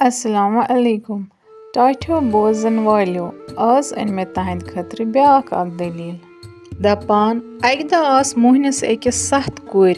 السلام علیکم ٹاٹھیو بوزن والیو آز أنۍ مےٚ تہنٛدِ خٲطرٕ بیٛاکھ اکھ دٔلیٖل دپان اکہِ دۄہ آسہٕ موہنِس أکِس سَتھ کورِ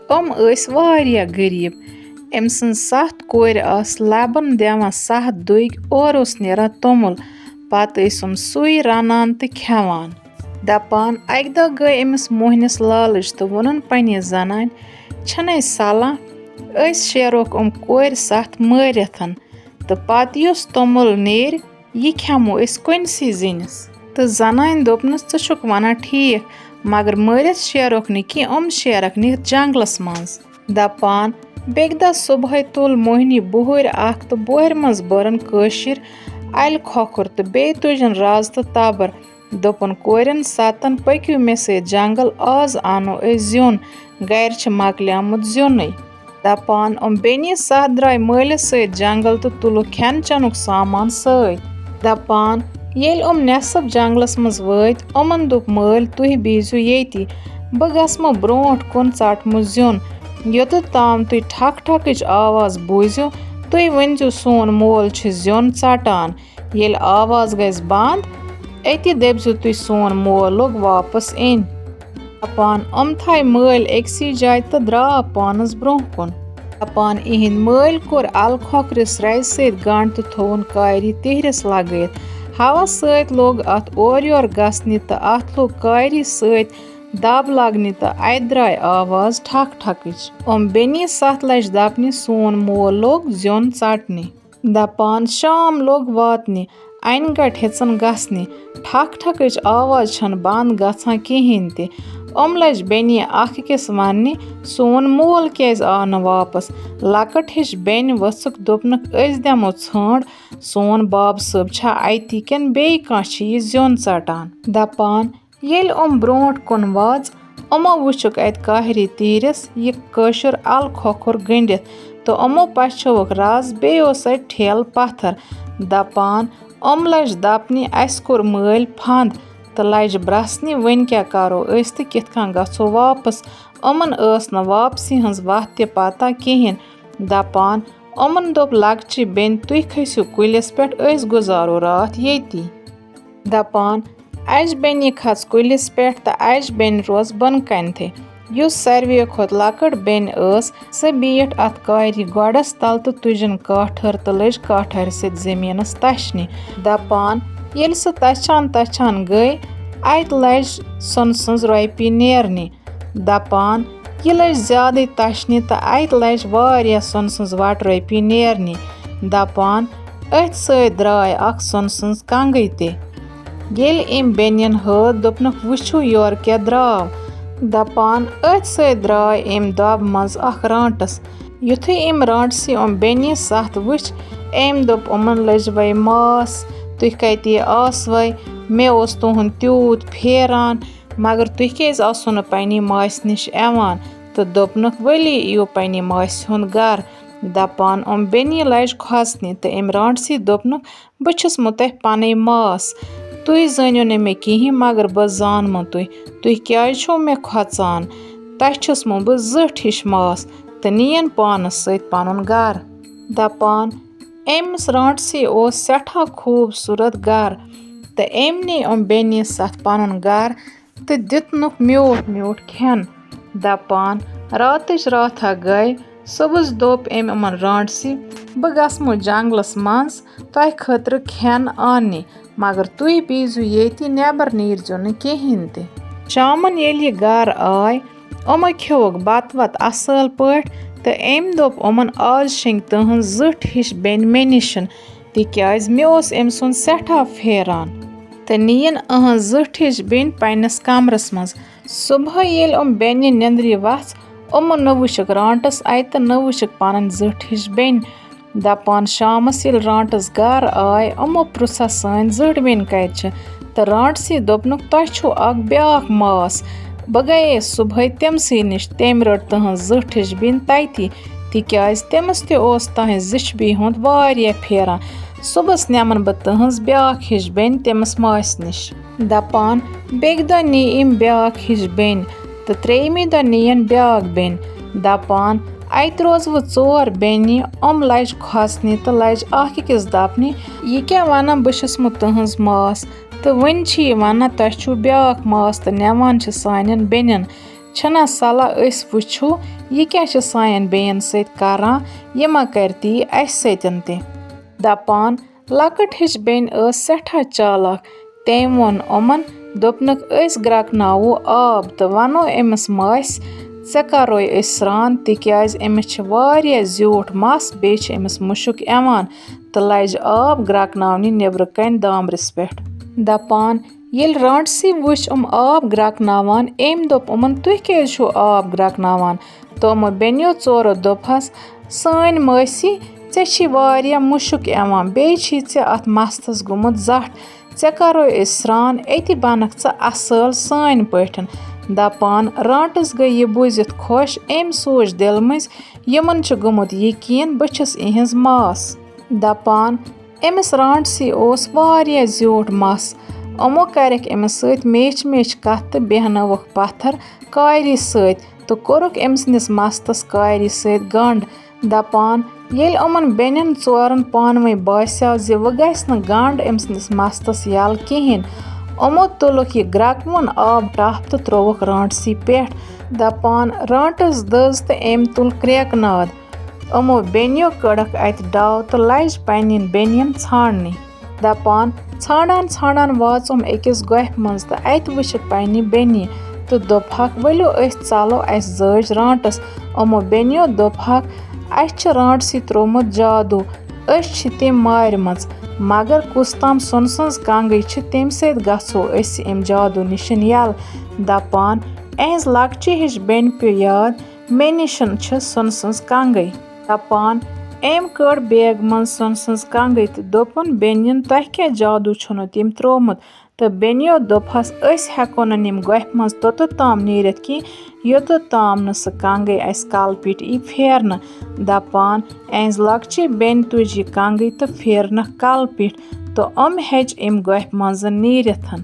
ٲسۍ واریاہ غریٖب أمۍ سٕنٛز سَتھ کورِ آسہٕ لبن دِوان سَتھ دُگۍ اورٕ اوس نیران توٚمُل پتہٕ ٲسۍ سُے رنان تہٕ کھٮ۪وان دپان اکہِ دۄہ گٔے أمِس موہنِس لالٕچ تہٕ ووٚنُن پننہِ زنانہِ چھَنَے صلح أسۍ شیرہوکھ کورِ سَتھ مٲرِتھ تہٕ پتہٕ یُس توٚمُل نیرِ یہِ کھٮ۪مو أسۍ کُنسٕے زِنِس تہٕ زنانہِ دوٚپنَس ژٕ چھُکھ وَنان ٹھیٖک مگر مٲرِتھ شیرہوکھ نہٕ کینٛہہ شیرَکھ نِتھ جنٛگلس منٛز دپان بیٚکہِ دۄہ صُبحٲے تُل موہنی بُہٕرۍ اکھ تہٕ بوہرِ منٛز بٔرٕن کٲشِر اَلہِ کھۄکھُر تہٕ بیٚیہِ تُجِن رز تہٕ تبٕر دوٚپُن کورٮ۪ن سَتن پٔکِو مےٚ سۭتۍ جنٛگل آز اَنو أسۍ زیُن گرِ چھِ مۄکلیومُت زیُنٕے دپان بیٚنی سَتھ درٛاے مٲلِس سۭتۍ جنٛگل تہٕ تُلُکھ کھٮ۪ن چٮ۪نُک سامان سۭتۍ دپان ییٚلہِ نٮ۪صٕف جنٛگلس منٛز وٲتۍ یِمن دوٚپ مٲلۍ تُہۍ بِہزیو ییٚتی بہٕ گژھمو برٛونٛٹھ کُن ژٹمو زیُن یوٚتتھ تام تُہۍ ٹھک ٹھکٕچ آواز بوٗزِو تُہۍ ؤنزیو سون مول چھُ زیُن ژٹان ییٚلہِ آواز گژھِ بنٛد أتی دٔپزیو تُہۍ سون مول لوٚگ واپس یِنۍ دپان تھایہِ مٲلۍ أکسٕے جایہِ تہٕ درٛاو پانس برٛونٛہہ کُن دپان یِہِنٛدۍ مٲلۍ کوٚر اَلہٕ کھۄکھرِس رزِ سۭتۍ گنٛڈ تہٕ تھووُن کاری تِہرِس لگٲیِتھ ہوا سۭتۍ لوٚگ اتھ اورٕ یور گژھنہِ تہٕ اتھ لوٚگ کاری سۭتۍ دب لگنہِ تہٕ اتہِ درٛاے آواز ٹھک ٹھکٕچ بیٚنی سَتھ لجہِ دپنہِ سون مول لوٚگ زیُن ژٹنہِ دپان شام لوٚگ واتنہِ انہِ گٹہِ ہیژن گژھنہِ ٹھک ٹھکٕچ آواز چھنہٕ بنٛد گژھان کِہیٖنۍ تہِ لجہِ بیٚنہِ اکھ أکِس وننہِ سون مول کیازِ آو نہٕ واپس لۄکٕٹ ہِش بیٚنہِ ؤژھٕکھ دوٚپنکھ أسۍ دِمو ژھانٛڈ سون بابہٕ صٲب چھا اتی کِنہٕ بیٚیہِ کانٛہہ چھِ یہِ زیُن ژٹان دپان ییٚلہِ برٛونٛٹھ کُن واژ وٕچھُکھ اتہِ کاہری تیٖرِس یہِ کٲشُر اَلہٕ کھۄکھُر گٔنٛڈِتھ تہٕ پچھووُکھ رز بیٚیہِ اوس اتہِ ٹھیلہٕ پتھر دپان لجہِ دپنہِ اسہِ کوٚر مٲلۍ پھنٛد تہٕ لجہِ برژھنہِ وۄنۍ کیٛاہ کرو أسۍ تہٕ کِتھ کٔنۍ گژھو واپس ٲس نہٕ واپسی ہٕنٛز وَتھ تہِ پتہ کِہیٖنۍ دپان دوٚپ لۄکچہِ بیٚنہِ تُہۍ کھٔسِو کُلِس پٮ۪ٹھ أسۍ گُزارو راتھ ییٚتی دپان اجہِ بیٚنہِ کھژ کُلِس پٮ۪ٹھ تہٕ اجہِ بیٚنہِ روز بۄنہٕ کنتھٕے یُس ساروِیو کھۄتہٕ لۄکٕٹ بیٚنہِ ٲس سۄ بیٖٹھ اتھ کارِ گۄڈس تل تہٕ تُجِن کاٹھٕر تہٕ لٔج کاٹھارِ سۭتۍ زٔمیٖنس تچھنہِ دپان ییٚلہِ سۄ تچھان گٔے اتہِ لجہِ سۄنہٕ سٕنٛز رۄپیہِ نیرنہِ دپان یہِ لٔج زیادَے تچھنہِ تہٕ اتہِ لجہِ واریاہ سۄنہٕ سٕنٛز وَٹہٕ رۄپیہِ نیرنہِ دپان أتھۍ سۭتۍ درٛاے اکھ سۄنہٕ سٕنٛز کنٛگٕے تہِ ییٚلہِ أمۍ بیٚنٮ۪ن ہٲو دوٚپنکھ وٕچھِو یورٕ کیٛاہ درٛاو دپان أتھۍ سۭتۍ درٛاے أمۍ دۄبہٕ منٛز اکھ رانٛٹٕس یُتھُے أمۍ رانٛٹسٕے بیٚنی سَتھ وٕچھ أمۍ دوٚپ لٔجوَے ماس تُہۍ کَتے آسوَے مےٚ اوس تُہُنٛد تیوٗت پھیران مگر تُہۍ کیٛازِ آسو نہٕ پنٛنہِ ماسہِ نِش یِوان تہٕ دوٚپنکھ ؤلی یِیِو پنٛنہِ ماسہِ ہُنٛد گرٕ دپان بیٚنی لجہِ کھۄژنہِ تہٕ أمۍ رانٛٹسٕے دوٚپنکھ بہٕ چھُسمو تۄہہِ پنٕنۍ ماس تُہۍ زٲنِو نہٕ مےٚ کِہیٖنۍ مگر بہٕ زانمو تُہۍ کیٛازِ چھُو مےٚ کھۄژان تۄہہِ چھُسمو بہٕ زٔٹھ ہِش ماس تہٕ نِیَن پانس سۭتۍ پنُن گرٕ دپان أمِس رانٛٹسٕے اوس سٮ۪ٹھاہ خوٗبصوٗرت گرٕ تہٕ أمۍ نی بیٚنہِ سَتھ پنُن گرٕ تہٕ دِتنُکھ میوٗٹھ میوٗٹھ کھٮ۪ن دپان راتٕچ راتھا گٔے صُبحس دوٚپ أمۍ رانٛٹسٕے بہٕ گژھمو جنٛگلس منٛز تۄہہِ خٲطرٕ کھٮ۪ن اننہِ مگر تُہۍ بِہزیو ییٚتی نٮ۪بر نیٖرزیو نہٕ کِہیٖنۍ تہِ شامن ییٚلہِ یہِ گرٕ آے کھیوٚوُکھ بتہٕ وتہٕ اصٕل پٲٹھۍ تہٕ أمۍ دوٚپ آز شیٚنگہِ تٕہٕنٛز زٕٹھ ہِش بیٚنہِ مےٚ نِشن تِکیٛازِ مےٚ اوس أمۍ سُنٛد سٮ۪ٹھاہ پھیران تہٕ نِیِن إہٕنٛز زٕٹھ ہِش بیٚنہِ پنٛنِس کمرس منٛز صُبحٲے ییٚلہِ بیٚنہِ نیٚنٛدرِ وَژھ نہٕ وٕچھکھ رانٛٹس اَتہِ تہٕ نہٕ وٕچھکھ پنٕنۍ زٕٹھ ہِش بیٚنہِ دپان شامس ییٚلہِ رانٛٹس گرٕ آے پرٛژھس سٲنۍ زٕٹھ بیٚنہِ کتہِ چھِ تہٕ رانٛٹسٕے دوٚپنکھ تۄہہِ چھُو اکھ بیٛاکھ ماس بہٕ گٔیس صُبحٲے تٔمسٕے نِش تٔمۍ رٔٹ تٕہٕنٛز زٕٹھ ہِش بیٚنہِ تتی تِکیٛازِ تٔمِس تہِ اوس تُہنٛزِ زِچھِ بیٚنہِ ہُنٛد واریاہ پھیران صُبحس نِمن بہٕ تٕہٕنٛز بیٛاکھ ہِش بیٚنہِ تٔمِس ماسہِ نِش دپان بیٚکہِ دۄہ نی أمۍ بیٛاکھ ہِش بیٚنہِ تہٕ ترٛیٚیِمہِ دۄہ نِیَن بیٛاکھ بیٚنہِ دپان اَتہِ روزوٕ 4 بیٚنہِ لَجہِ کھۄژنہِ تہٕ لَجہِ اَکھ أکِس دَپنہِ یہِ کیٛاہ وَنان بہٕ چھَس مہٕ تٕہٕنٛز ماس تہٕ وٕنۍ چھِ یہِ وَنان تۄہہِ چھُو بیٛاکھ ماس تہٕ نِوان چھِ سانٮ۪ن بیٚنٮ۪ن چھِنا صلاح أسۍ وٕچھو یہِ کیٛاہ چھِ سانٮ۪ن بیٚیَن سۭتۍ کَران یہِ ما کَرِ تی اَسہِ سۭتۍ تہِ دَپان لۄکٕٹ ہِش بیٚنہِ ٲس سٮ۪ٹھاہ چالاک تٔمۍ ووٚن یِمَن دوٚپنَکھ أسۍ گرٛٮ۪کناوو آب تہٕ وَنو أمِس ماسہِ ژےٚ کَروے أسۍ سرٛان تِکیٛازِ أمِس چھِ واریاہ زیوٗٹھ مَس بیٚیہِ چھِ أمِس مُشُک یِوان تہٕ لَجہِ آب گرٛٮ۪کناونہِ نیٚبرٕ کَنۍ دامبرِس پٮ۪ٹھ دَپان ییٚلہِ رانٹسٕے وٕچھ آب گرٛٮ۪کناوان أمۍ دوٚپ یِمَن تُہۍ کیٛازِ چھُو آب گرٛٮ۪کناوان تہٕ یِمو بیٚنیو ژورو دوٚپہَس سٲنۍ مٲسی ژےٚ چھی واریاہ مُشُک یِوان بیٚیہِ چھی ژےٚ اَتھ مَستَس گوٚمُت زَٹھ ژےٚ کَرو أسۍ سرٛان أتی بَنَکھ ژٕ اَصۭل سٲنۍ پٲٹھۍ دَپان رانٹَس گٔے یہِ بوٗزِتھ خۄش أمۍ سوٗنٛچ دِلہٕ مٔنٛزۍ یِمَن چھُ گوٚمُت یقیٖن بہٕ چھَس یِہِنٛز ماس دَپان أمِس رانٹسٕے اوس واریاہ زیوٗٹھ مَس یِمو کَرٮ۪کھ أمِس سۭتۍ میچھِ میچھِ کَتھ تہٕ بیٚہنٲوٕکھ پَتھر کارِ سۭتۍ تہٕ کوٚرُکھ أمۍ سٕنٛدِس مَستَس کارِ سۭتۍ گنٛڈ دَپان ییٚلہِ یِمَن بیٚنٮ۪ن ژورَن پانہٕ ؤنۍ باسیٛو زِ وۄنۍ گژھِ نہٕ گنٛڈ أمۍ سٕنٛدِس مَستَس یَلہٕ کِہیٖنۍ یِمو تُلُکھ یہِ گرٛٮ۪کوُن آب ٹَپ تہٕ ترٛووُکھ رانٹسٕے پٮ۪ٹھ دَپان رانٹَس دٔز تہٕ أمۍ تُل کرٛیکہٕ ناد یِمو بیٚنیو کٔڑٕکھ اَتہِ ڈاو تہٕ لَجہِ پنٛنٮ۪ن بیٚنٮ۪ن ژھانٛڈنہِ دَپان ژھانٛڈان ژھانٛڈان واژ أکِس گۄپھِ منٛز تہٕ اَتہِ وٕچھِکھ پنٛنہِ بیٚنہِ تہٕ دوٚپہَکھ ؤلِو أسۍ ژَلو اَسہِ زٲج رانٹَس یِمو بیٚنیو دوٚپہَکھ اَسہِ چھِ رانٹسٕے ترٛوومُت جادوٗ أسۍ چھِ تٔمۍ مارِمَژ مگر کُس تام سۄنہٕ سٕنٛز کنٛگٕے چھِ تمہِ سۭتۍ گژھو أسۍ اَمہِ جادوٗ نِش یَلہٕ دَپان اِہِنٛز لۄکچہِ ہِش بیٚنہِ پیوٚو یاد مےٚ نِش چھِ سۄنہٕ سٕنٛز کنٛگٕے دَپان أمۍ کٔڑ بیگہٕ منٛز سۄنہٕ سٕنٛز کنٛگٕے تہٕ دوٚپُن بیٚنٮ۪ن تۄہہِ کیٛاہ جادوٗ چھُنہٕ تٔمۍ ترٛوومُت تہٕ بیٚنیو دوٚپہَس أسۍ ہٮ۪کو نہٕ یِم گۄپھِ منٛز توٚتَتھ تام نیٖرِتھ کینٛہہ یوٚتَتھ تام نہٕ سُہ کنٛگٕے اَسہِ کَلہٕ پیٖٹۍ ای پھیرنہٕ دَپان اِہِنٛزِ لۄکچہِ بیٚنہِ تُج یہِ کنٛگٕے تہٕ پھیرنَکھ کَلہٕ پیٖٹۍ تہٕ ہیٚچ اَمہِ گۄپھِ منٛز نیٖرِتھ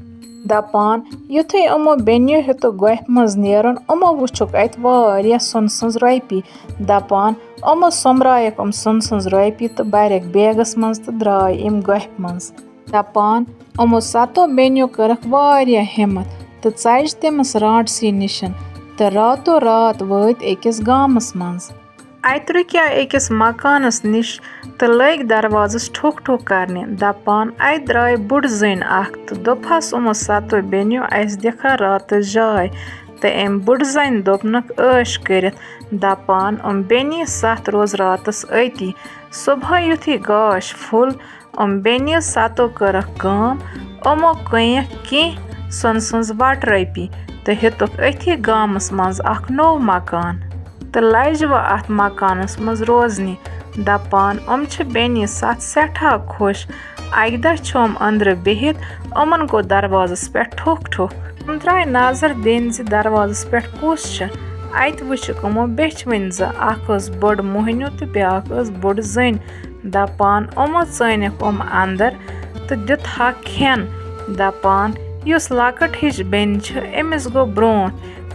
دَپان یُتھُے یِمو بیٚنیو ہیوٚتُکھ گۄپھِ منٛز نیرُن یِمو وٕچھُکھ اَتہِ واریاہ سۄنہٕ سٕنٛز رۄپیہِ دَپان یِمو سوٚمبرایَکھ سۄنہٕ سٕنٛز رۄپیہِ تہٕ بَرٮ۪کھ بیگَس منٛز تہٕ درٛاے اَمہِ گۄپھِ منٛز دَپان یِمو 7 بیٚنیو کٔرٕکھ واریاہ ہِمَت تہٕ ژَجہِ تٔمِس رانٹسٕے نِش تہٕ راتو رات وٲتۍ أکِس گامَس منٛز اَتہِ رُکیٛاو أکِس مکانَس نِش تہٕ لٔگۍ دروازَس ٹھُک ٹھُک کَرنہِ دَپان اَتہِ درٛاے بُڈٕ زٔنۍ اَکھ تہٕ دوٚپہَس یِمو 7 بیٚنیو اَسہِ دِکھا راتَس جاے تہٕ أمۍ بُڈٕ زَنہِ دوٚپنَکھ عٲش کٔرِتھ دَپان بیٚنی 7 روز راتَس أتی صُبحٲے یُتھُے گاش پھوٚل بیٚنیو 7 کٔرٕکھ کٲم یِمو کٕنیکھ کینٛہہ سۄنہٕ سٕنٛز وَٹہٕ رۄپیہِ تہٕ ہیوٚتُکھ أتھی گامَس منٛز اَکھ نوٚو مکان تہٕ لَجہِ وۄنۍ اَتھ مکانَس منٛز روزنہِ دَپان چھِ بیٚنہِ 7 سٮ۪ٹھاہ خۄش اَکہِ دۄہ چھُ أنٛدرٕ بِہِتھ یِمَن گوٚو دروازَس پٮ۪ٹھ ٹھُک ٹھُک درٛاے نظر دِنۍ زِ دروازَس پٮ۪ٹھ کُس چھِ اَتہِ وٕچھِکھ یِمو بیٚچھوٕنۍ زٕ اَکھ ٲس بٔڈ موہنیوٗ تہٕ بیٛاکھ ٲس بٔڈ زٔنۍ دَپان یِمو ژٲنِکھ اَندَر تہٕ دیُتہَکھ کھٮ۪ن دَپان یُس لۄکٕٹ ہِش بیٚنہِ چھِ أمِس گوٚو برٛونٛٹھ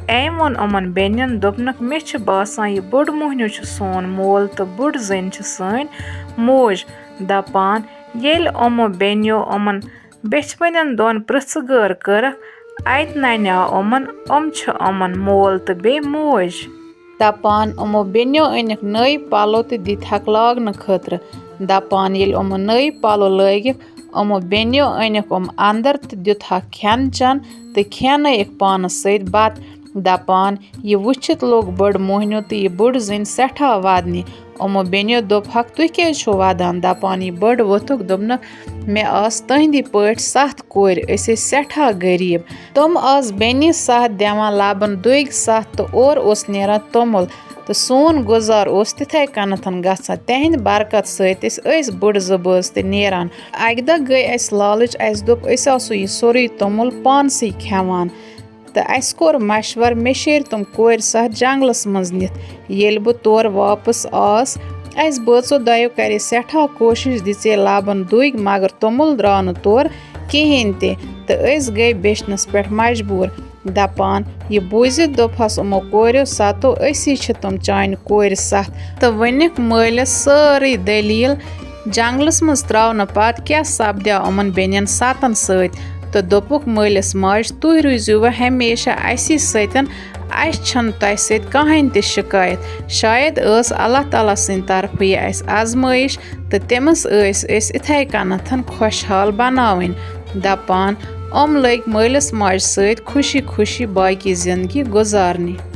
أمۍ ووٚن یِمَن بیٚنٮ۪ن دوٚپنَکھ مےٚ چھُ باسان یہِ بوٚڈ موہنیوٗ چھُ سون مول تہٕ بٔڈ زٔنۍ چھِ سٲنۍ موج دَپان ییٚلہِ یِمو بیٚنیو یِمَن بیٚچھوٕنٮ۪ن دۄن پرٛژھٕ غٲر کٔرٕکھ اَتہِ نَنیٛاو یِم چھِ یِمَن مول تہٕ بیٚیہِ موج دَپان یِمو بیٚنیو أنِکھ نٔے پَلو تہٕ دِتہَکھ لاگنہٕ خٲطرٕ دَپان ییٚلہِ یِمو نٔے پَلو لٲگِکھ یِمو بیٚنیو أنِکھ اَندَر تہٕ دیُتہَکھ کھٮ۪ن چٮ۪ن تہٕ کھٮ۪نٲیِکھ پانَس سۭتۍ بَتہٕ دَپان یہِ وٕچھِتھ لوٚگ بٔڈ موہنیوٗ تہٕ یہِ بٔڈ زٔنۍ سٮ۪ٹھاہ وَدنہِ یِمو بیٚنیو دوٚپہَکھ تُہۍ کیٛازِ چھُو وَدان دَپان یہِ بٔڈ ووٚتھُکھ دوٚپنَکھ مےٚ آسہٕ تٕہٕنٛدی پٲٹھۍ 7 کورِ أسۍ ٲسۍ سٮ۪ٹھاہ غریٖب تِم آسہٕ بیٚنی 7 دِوان لَبَن دُگۍ 7 تہٕ اورٕ اوس نیران توٚمُل تہٕ سون گُزار اوس تِتھَے کَنَتھ گژھان تِہِنٛدِ برکت سۭتۍ ٲسۍ بٔڈٕ 2 بٲژ تہِ نیران اَکہِ دۄہ گٔے اَسہِ لالٕچ اَسہِ دوٚپ أسۍ آسو یہِ سورُے توٚمُل پانسٕے کھٮ۪وان تہٕ اَسہِ کوٚر مشوَرٕ مےٚ شیٖرۍ تِم کورِ 7 جنٛگلَس منٛز نِتھ ییٚلہِ بہٕ تورٕ واپَس آس اَسہِ بٲژو دۄیو کَرے سٮ۪ٹھاہ کوٗشِش دِژے لَبَن دُگۍ مگر توٚمُل درٛاو نہٕ تورٕ کِہیٖنۍ تہِ تہٕ أسۍ گٔے بیچھنَس پٮ۪ٹھ مجبوٗر دَپان یہِ بوٗزِتھ دوٚپہَس یِمو کوریو سَتو أسی چھِ تِم چانہِ کورِ سَتھ تہٕ ؤنِکھ مٲلِس سٲرٕے دٔلیٖل جنٛگلَس منٛز ترٛاونہٕ پَتہٕ کیٛاہ سپدیو یِمَن بیٚنٮ۪ن سَتَن سۭتۍ تہٕ دوٚپُکھ مٲلِس ماجہِ تُہۍ روٗزِو وۄنۍ ہمیشہ اَسی سۭتۍ اَسہِ چھَنہٕ تۄہہِ سۭتۍ کٕہٕنۍ تہِ شِکایت شاید ٲس اللہ تعالیٰ سٕنٛدِ طرفہٕ یہِ اَسہِ آزمٲیش تہٕ تٔمِس ٲسۍ أسۍ یِتھَے کَنَتھ خۄشحال بَناوٕنۍ دَپان یِم لٔگۍ مٲلِس ماجہِ سۭتۍ خوشی خوشی باقی زِندگی گُزارنہِ